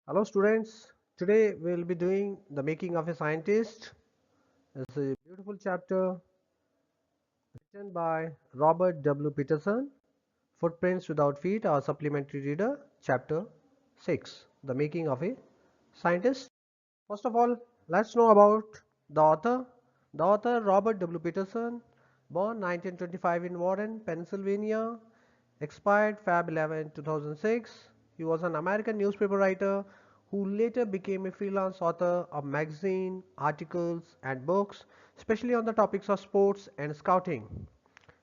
Hello students, today we will be doing the making of a scientist. It's a beautiful chapter written by Robert W. Peterson, Footprints Without Feet, our supplementary reader, chapter 6, the making of a scientist. First of all, let's know about the author. The author Robert W. Peterson, born 1925 in Warren, Pennsylvania, expired Feb 11, 2006. He was an American newspaper writer who later became a freelance author of magazine, articles, and books, especially on the topics of sports and scouting.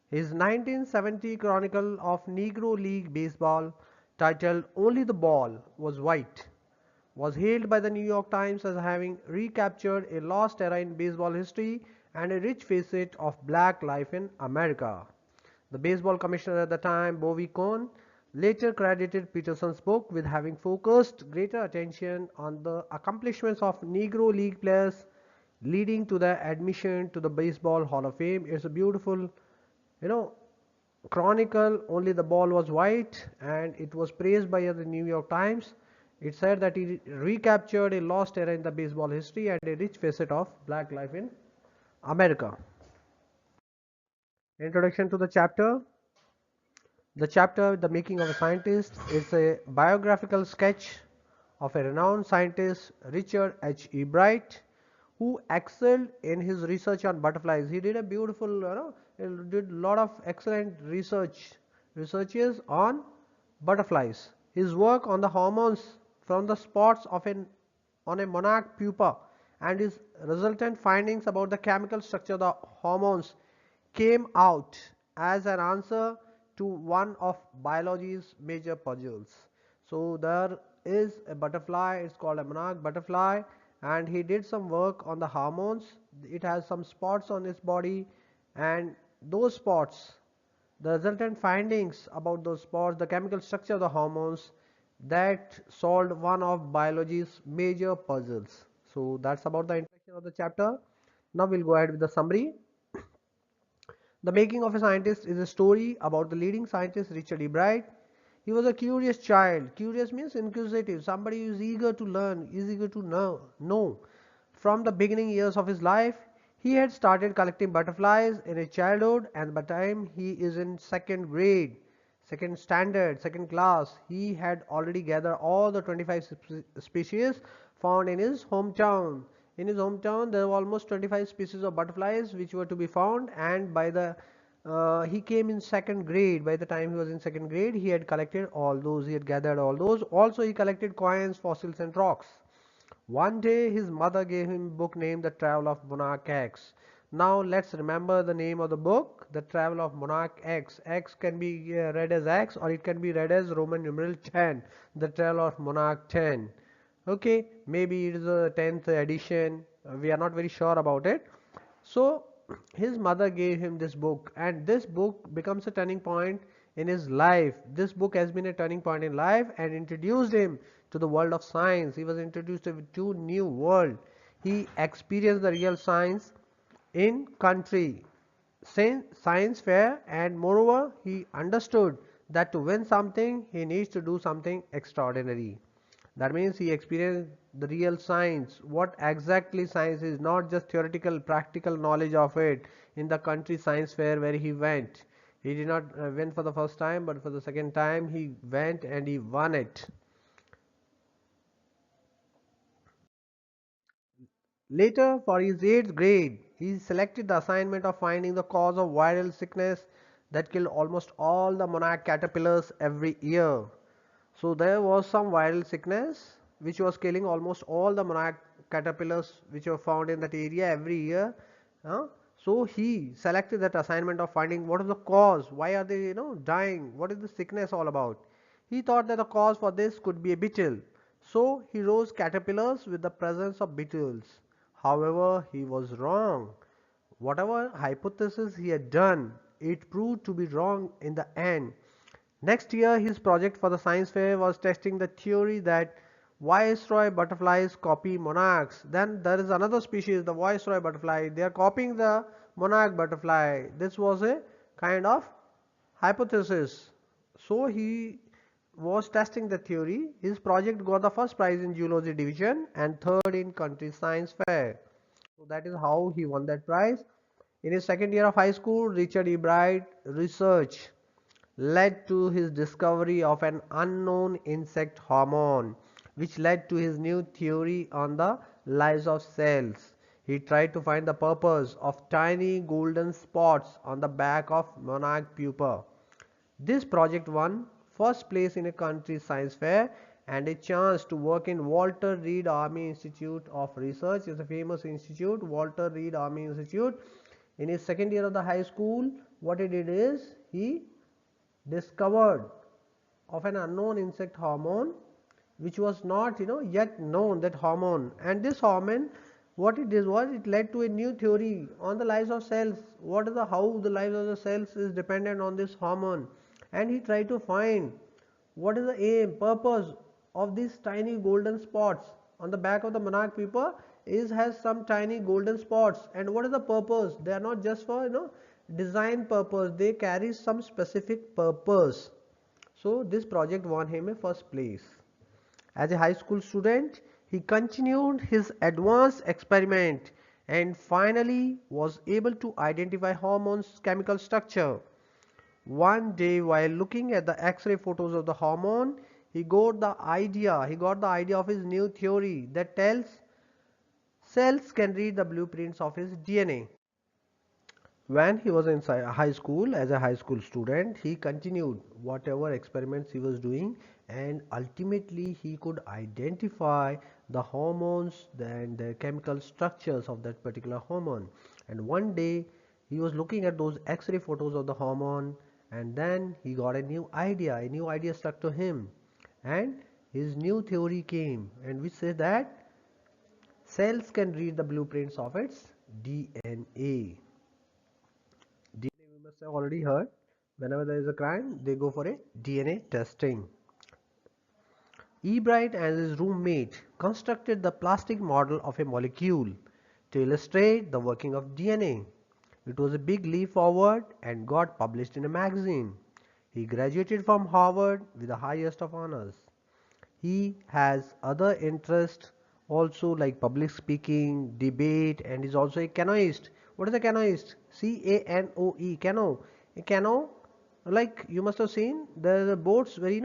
His 1970 chronicle of Negro League Baseball, titled Only the Ball Was White, was hailed by the New York Times as having recaptured a lost era in baseball history and a rich facet of black life in America. The baseball commissioner at the time, Bobby Cohn, later credited Peterson's book with having focused greater attention on the accomplishments of Negro League players, leading to their admission to the Baseball Hall of Fame. It's a beautiful, you know, chronicle. Only the ball was white, and it was praised by the New York Times. It said that he recaptured a lost era in the baseball history and a rich facet of black life in America. Introduction to the chapter. The chapter, The Making of a Scientist, is a biographical sketch of a renowned scientist, Richard H. E. Bright, who excelled in his research on butterflies. He did a beautiful, he did a lot of excellent researches on butterflies. His work on the hormones from the spots of on a monarch pupa and his resultant findings about the chemical structure of the hormones came out as an answer to one of biology's major puzzles. So there is a butterfly, it's called a monarch butterfly, and he did some work on the hormones. It has some spots on its body, and those spots, the resultant findings about those spots, the chemical structure of the hormones, that solved one of biology's major puzzles. So that's about the introduction of the chapter. Now we'll go ahead with the summary. The Making of a Scientist is a story about the leading scientist Richard E. Bright. He was a curious child. Curious means inquisitive, somebody who is eager to learn, is eager to know. From the beginning years of his life, he had started collecting butterflies in his childhood, and by the time he is in second grade, second standard, second class, he had already gathered all the 25 species found in his hometown. In his hometown, there were almost 25 species of butterflies which were to be found, and by the he came in second grade. By the time he was in second grade, he had collected all those, he had gathered all those. Also, he collected coins, fossils, and rocks. One day his mother gave him a book named The Travel of Monarch X. Now let's remember the name of the book, The Travel of Monarch X. X can be read as X, or it can be read as Roman numeral 10. The Travel of Monarch 10. Okay, maybe it is a 10th edition. We are not very sure about it. So his mother gave him this book, and this book becomes a turning point in his life. This book has been a turning point in life and introduced him to the world of science. He was introduced to new world. He experienced the real science in country science fair, and moreover he understood that to win something he needs to do something extraordinary. That means he experienced the real science, what exactly science is, not just theoretical practical knowledge of it, in the country science fair where he went. He did not win for the first time, but for the second time he went and he won it. Later, for his 8th grade, he selected the assignment of finding the cause of viral sickness that killed almost all the monarch caterpillars every year. So there was some viral sickness which was killing almost all the monarch caterpillars which were found in that area every year. So he selected that assignment of finding what is the cause, why are they dying, what is the sickness all about. He thought that the cause for this could be a beetle. So he rose caterpillars with the presence of beetles. However, he was wrong. Whatever hypothesis he had done, it proved to be wrong in the end. Next year, his project for the science fair was testing the theory that viceroy butterflies copy monarchs. Then there is another species, the viceroy butterfly. They are copying the monarch butterfly. This was a kind of hypothesis. So he was testing the theory. His project got the first prize in geology division and third in country science fair. So that is how he won that prize. In his second year of high school, Richard E. Bright research led to his discovery of an unknown insect hormone, which led to his new theory on the lives of cells. He tried to find the purpose of tiny golden spots on the back of monarch pupa. This project won first place in a country science fair and a chance to work in Walter Reed Army Institute of Research. It's a famous institute, Walter Reed Army Institute. In his second year of the high school, what he did is he discovered of an unknown insect hormone which was not yet known, that hormone. And this hormone, what it did was it led to a new theory on the lives of cells. What is the how the lives of the cells is dependent on this hormone. And he tried to find what is the aim, purpose of these tiny golden spots on the back of the monarch pupa is has some tiny golden spots. And what is the purpose? They are not just for design purpose, they carry some specific purpose. So this project won him a first place. As a high school student, he continued his advanced experiment and finally was able to identify hormones chemical structure. One day while looking at the X-ray photos of the hormone, he got the idea of his new theory that tells cells can read the blueprints of his DNA. When he was in high school, as a high school student, he continued whatever experiments he was doing, and ultimately he could identify the hormones and the chemical structures of that particular hormone. And one day he was looking at those X-ray photos of the hormone, and then he got a new idea stuck to him, and his new theory came, and which says that cells can read the blueprints of its DNA. DNA, we must have already heard, whenever there is a crime, they go for a DNA testing. Ebright and his roommate constructed the plastic model of a molecule to illustrate the working of DNA. It was a big leap forward and got published in a magazine. He graduated from Harvard with the highest of honors. He has other interests also like public speaking, debate, and is also a canoeist. What is a canoeist? C-A-N-O-E, canoe. A canoe, like you must have seen, there are boats, very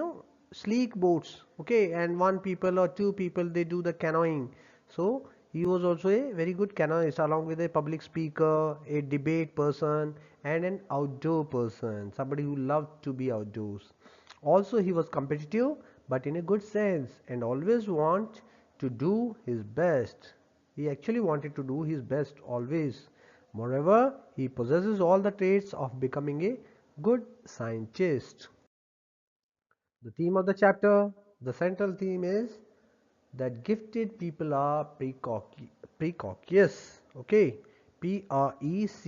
sleek boats, okay, and one people or two people they do the canoeing. So he was also a very good canoeist along with a public speaker, a debate person, and an outdoor person, somebody who loved to be outdoors. Also he was competitive but in a good sense and always want to do his best. He actually wanted to do his best always. Moreover, he possesses all the traits of becoming a good scientist. The theme of the chapter, the central theme is that gifted people are precocious. Okay, Precocious.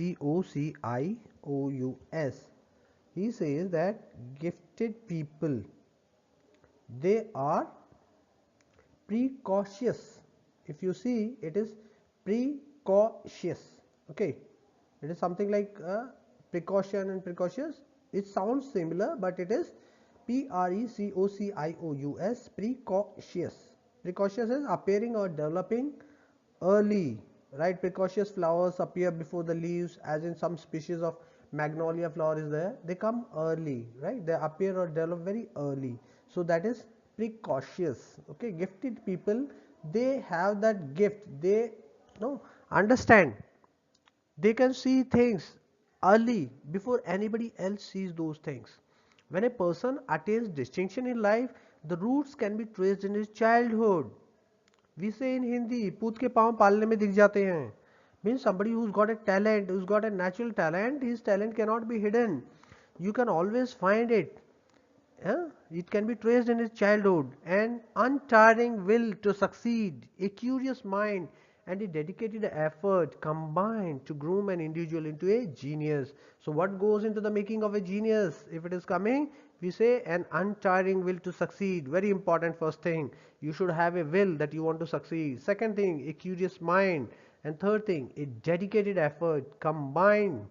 He says that gifted people, they are precocious. If you see, it is precocious. Okay, it is something like precaution and precocious. It sounds similar, but it is precocious. Precocious is appearing or developing early, right? Precocious flowers appear before the leaves, as in some species of magnolia flower is there. They come early, right? They appear or develop very early. So that is precocious. Okay, gifted people, they have that gift. They understand. They can see things early before anybody else sees those things. When a person attains distinction in life, the roots can be traced in his childhood. We say in Hindi, पूत के पाँव पालने में दिख जाते हैं. Means somebody who's got a talent, who's got a natural talent, his talent cannot be hidden. You can always find it. It can be traced in his childhood. An untiring will to succeed, a curious mind, and a dedicated effort combined to groom an individual into a genius. So what goes into the making of a genius? If it is coming, we say an untiring will to succeed. Very important first thing. You should have a will that you want to succeed. Second thing, a curious mind. And third thing, a dedicated effort combined.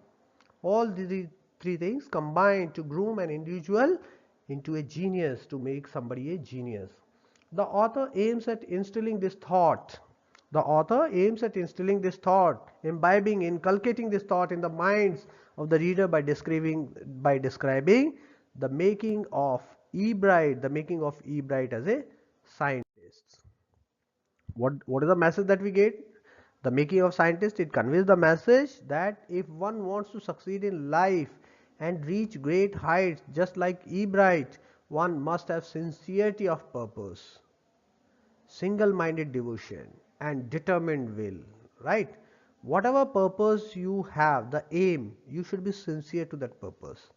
All these three things combined to groom an individual into a genius, to make somebody a genius. The author aims at instilling this thought. The author aims at instilling this thought, imbibing, inculcating this thought in the minds of the reader by describing the making of Ebright as a scientist. What is the message that we get? The making of scientist, it conveys the message that if one wants to succeed in life and reach great heights just like Ebright, one must have sincerity of purpose, single minded devotion, and determined will, right? Whatever purpose you have, the aim, you should be sincere to that purpose.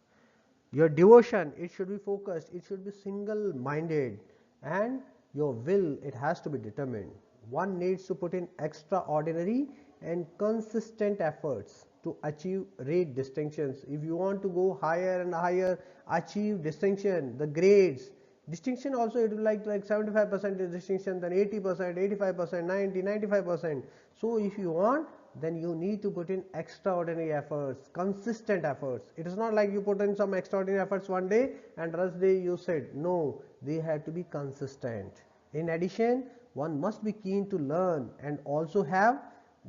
Your devotion, it should be focused, it should be single minded, and your will, it has to be determined. One needs to put in extraordinary and consistent efforts to achieve great distinctions. If you want to go higher and higher, achieve distinction, the grades. Distinction also, it will like 75% is distinction, then 80%, 85%, 90, 95%. So if you want, then you need to put in extraordinary efforts, consistent efforts. It is not like you put in some extraordinary efforts one day and rest day you said. No, they have to be consistent. In addition, one must be keen to learn and also have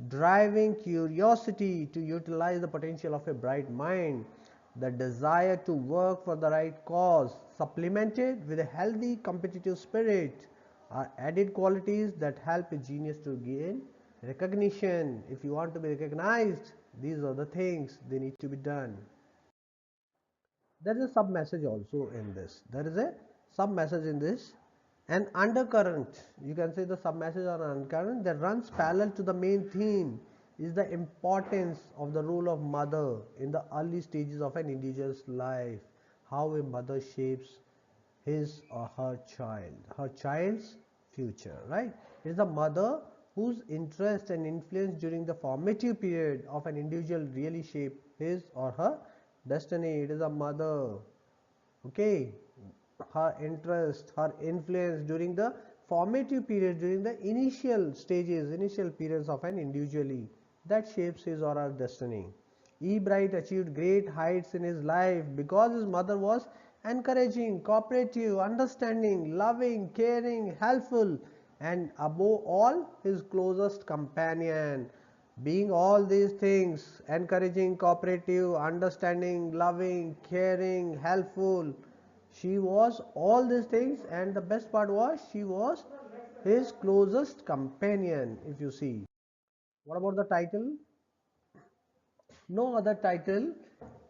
driving curiosity to utilize the potential of a bright mind. The desire to work for the right cause, supplemented with a healthy competitive spirit, are added qualities that help a genius to gain recognition. If you want to be recognized, these are the things they need to be done. There is a sub message also in this. There is a sub message in this. An undercurrent, you can say the sub message or undercurrent that runs parallel to the main theme, is the importance of the role of mother in the early stages of an individual's life. How a mother shapes his or her child's future, right? It is the mother whose interest and influence during the formative period of an individual really shape his or her destiny. It is a mother, okay, her interest, her influence during the formative period, during the initial stages, initial periods of an individually, that shapes his or her destiny. E. Bright achieved great heights in his life because his mother was encouraging, cooperative, understanding, loving, caring, helpful, and above all, his closest companion. Being all these things, encouraging, cooperative, understanding, loving, caring, helpful, she was all these things, and the best part was she was his closest companion, if you see. What about the title? No other title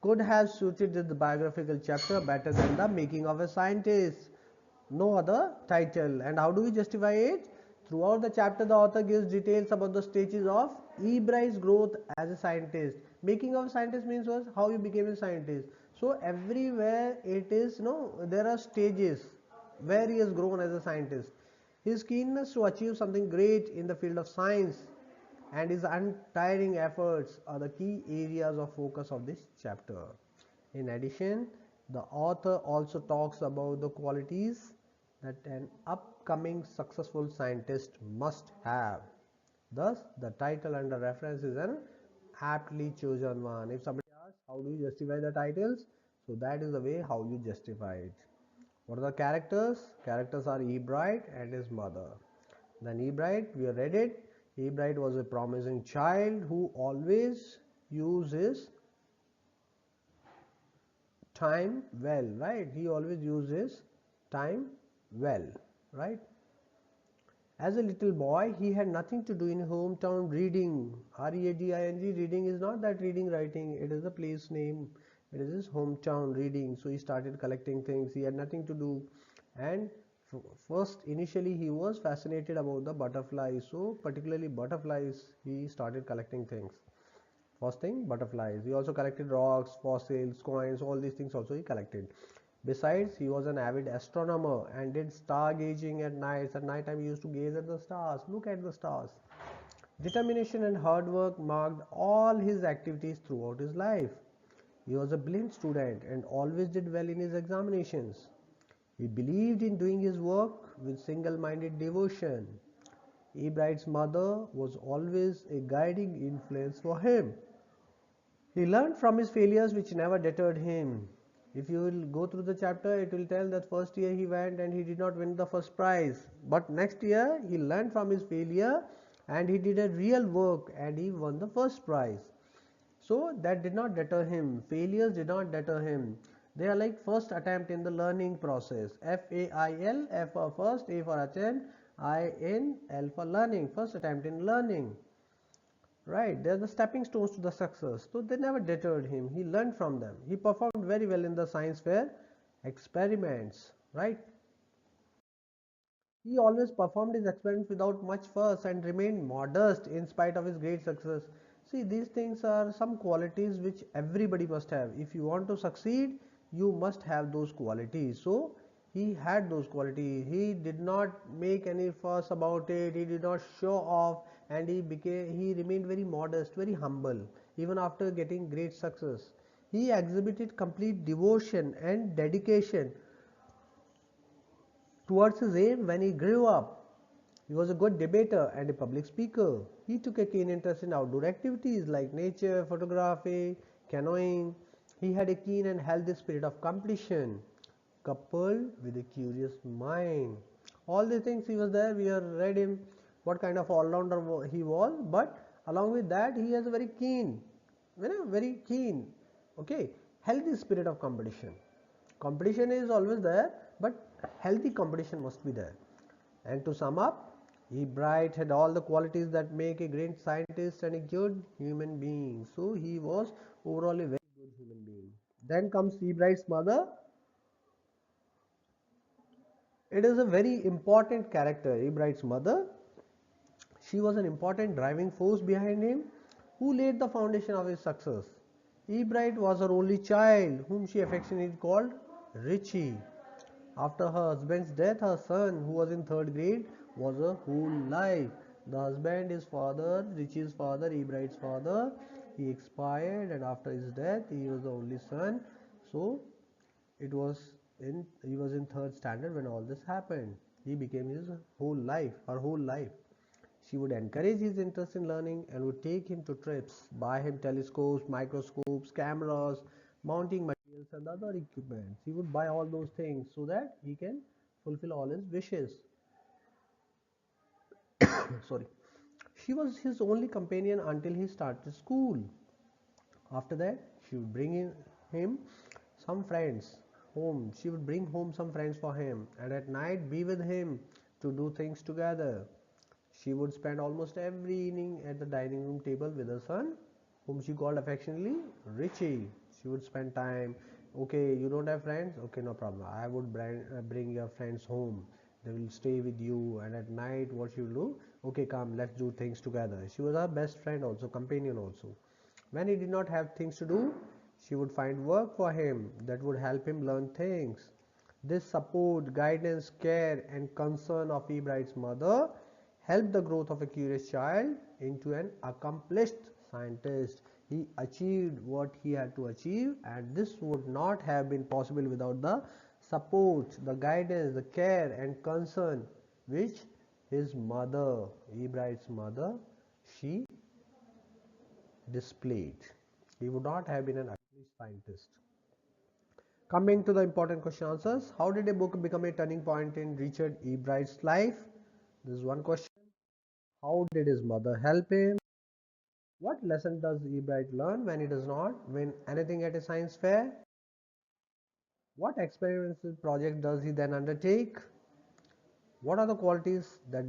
could have suited this biographical chapter better than The Making of a Scientist. No other title. And how do we justify it? Throughout the chapter, the author gives details about the stages of Ebrai's growth as a scientist. Making of a scientist means was how he became a scientist. So everywhere it is, there are stages where he has grown as a scientist. His keenness to achieve something great in the field of science and his untiring efforts are the key areas of focus of this chapter. In addition, the author also talks about the qualities that an upcoming successful scientist must have. Thus, the title and the reference is an aptly chosen one. If somebody asks, how do you justify the titles? So that is the way how you justify it. What are the characters? Characters are Ebright and his mother. Then Ebright, we read it. Ebright was a promising child who always uses time well, right? He always uses time well, right? As a little boy, he had nothing to do in hometown reading. R-E-A-D-I-N-G, reading is not that reading, writing. It is a place name. It is his hometown reading. So he started collecting things. He had nothing to do. And first, initially, he was fascinated about the butterflies. So particularly butterflies, he started collecting things. First thing, butterflies. He also collected rocks, fossils, coins, all these things also he collected. Besides, he was an avid astronomer and did stargazing at nights. At night time, he used to gaze at the stars, look at the stars. Determination and hard work marked all his activities throughout his life. He was a brilliant student and always did well in his examinations. He believed in doing his work with single-minded devotion. Ebright's mother was always a guiding influence for him. He learned from his failures which never deterred him. If you will go through the chapter, it will tell that first year he went and he did not win the first prize. But next year he learned from his failure and he did a real work and he won the first prize. So that did not deter him. Failures did not deter him. They are like first attempt in the learning process. FAIL, F for first, A for attempt, IN, L for learning. First attempt in learning. Right, they are the stepping stones to the success. So they never deterred him. He learned from them. He performed very well in the science fair experiments. Right. He always performed his experiments without much fuss and remained modest in spite of his great success. See, these things are some qualities which everybody must have. If you want to succeed, you must have those qualities. So, he had those qualities. He did not make any fuss about it. He did not show off, and he remained very modest, very humble even after getting great success. He exhibited complete devotion and dedication towards his aim when he grew up. He was a good debater and a public speaker. He took a keen interest in outdoor activities like nature, photography, canoeing. He had a keen and healthy spirit of competition, coupled with a curious mind. All the things he was there, we have read him what kind of all-rounder he was, but along with that, he has a very keen, very keen, okay, healthy spirit of competition. Competition is always there, but healthy competition must be there. And to sum up, Ebright had all the qualities that make a great scientist and a good human being. So he was overall a very good human being. Then comes Ebright's mother. It is a very important character, Ebright's mother. She was an important driving force behind him who laid the foundation of his success. Ebright was her only child, whom she affectionately called Richie. After her husband's death, her son, who was in third grade, was her whole life. The husband, his father, Richie's father, Ebright's father, he expired, and after his death, he was the only son. So he was in third standard when all this happened. He became his whole life, her whole life. She would encourage his interest in learning and would take him to trips, buy him telescopes, microscopes, cameras, mounting materials, and other equipment. He would buy all those things so that he can fulfill all his wishes. Sorry. She was his only companion until he started school. After that, she would bring him some friends home. She would bring home some friends for him and at night be with him to do things together. She would spend almost every evening at the dining room table with her son, whom she called affectionately Richie. She would spend time. Okay, you don't have friends? Okay, no problem. I would bring your friends home. They will stay with you, and at night, what she will do? Okay, come, let's do things together. She was her best friend, also, companion, also. When he did not have things to do, she would find work for him that would help him learn things. This support, guidance, care, and concern of Ebright's mother helped the growth of a curious child into an accomplished scientist. He achieved what he had to achieve, and this would not have been possible without the support, the guidance, the care, and concern which his mother, Ebright's mother, she displayed. He would not have been an accomplished scientist. Coming to the important question answers, how did a book become a turning point in Richard E. Bright's life? This is one question. How did his mother help him? What lesson does E. Bright learn when he does not win anything at a science fair? What experimental project does he then undertake? What are the qualities that